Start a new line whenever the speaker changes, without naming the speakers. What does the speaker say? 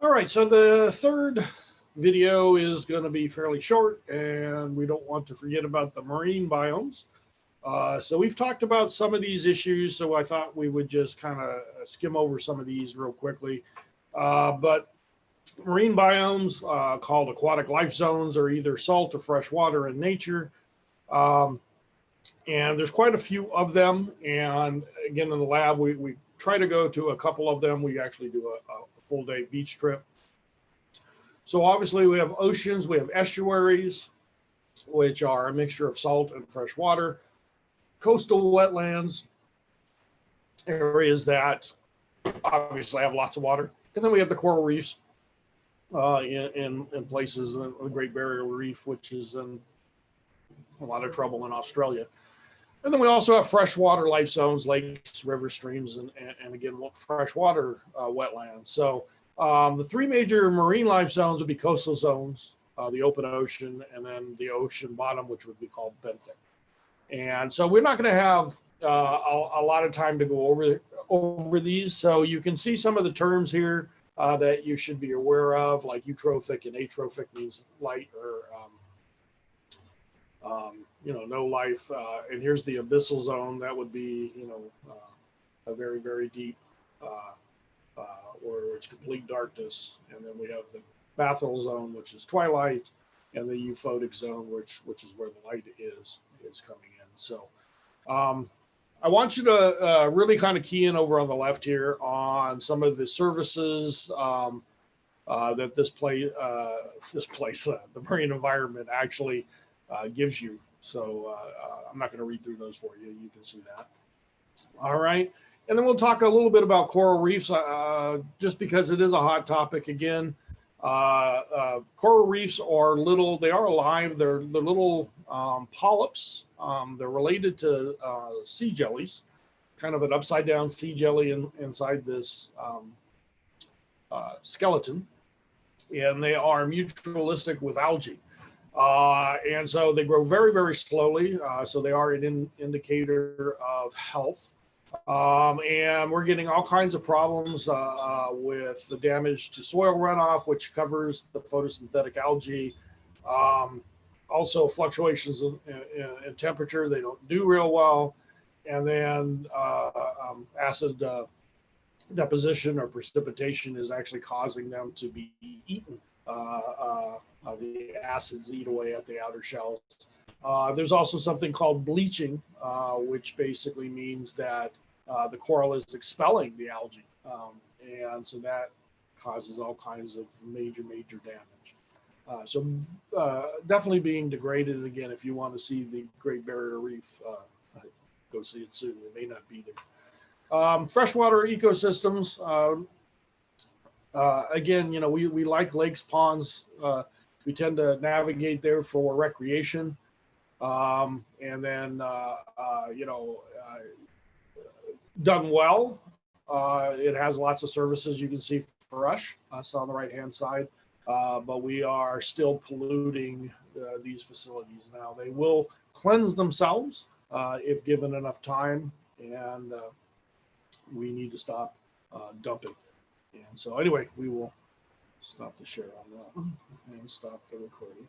All right, so the third video is going to be fairly short, and we don't want to forget about the marine biomes. So we've talked about some of these issues, so I thought we would just kind of skim over some of these real quickly. But marine biomes, called aquatic life zones, are either salt or fresh water in nature. And there's quite a few of them. And again, in the lab, we try to go to a couple of them. We actually do a full day beach trip. So obviously we have oceans, we have estuaries, which are a mixture of salt and fresh water, coastal wetlands, areas that obviously have lots of water. And then we have the coral reefs in places, in the Great Barrier Reef, which is in a lot of trouble in Australia. And then we also have freshwater life zones, lakes, rivers, streams, and again, freshwater wetlands. So the three major marine life zones would be coastal zones, the open ocean, and then the ocean bottom, which would be called benthic. And so we're not going to have a lot of time to go over these. So you can see some of the terms here that you should be aware of, like eutrophic and atrophic means light or no life. And here's the abyssal zone. That would be, a very, very deep, where it's complete darkness. And then we have the bathyl zone, which is twilight, and the euphotic zone, which is where the light is coming in. So I want you to really kind of key in over on the left here on some of the services that this place, the marine environment actually gives you. So I'm not going to read through those for you. You can see that. All right. And then we'll talk a little bit about coral reefs, just because it is a hot topic again. Coral reefs are little, they are alive. They're little polyps. They're related to sea jellies, kind of an upside down sea jelly inside this skeleton. And they are mutualistic with algae. And so they grow very, very slowly. So they are an indicator of health. And we're getting all kinds of problems with the damage to soil runoff, which covers the photosynthetic algae. Also fluctuations in temperature, they don't do real well. And then acid deposition or precipitation is actually causing them to be eaten. The acids eat away at the outer shells. There's also something called bleaching, which basically means that the coral is expelling the algae. And so that causes all kinds of major damage. So definitely being degraded. Again, if you want to see the Great Barrier Reef, go see it soon. It may not be there. Freshwater ecosystems. Again, we like lakes, ponds. We tend to navigate there for recreation. And then, done well, it has lots of services you can see for us. So on the right-hand side, but we are still polluting these facilities now. They will cleanse themselves if given enough time, and we need to stop dumping. And so anyway, we will stop the share on that and stop the recording.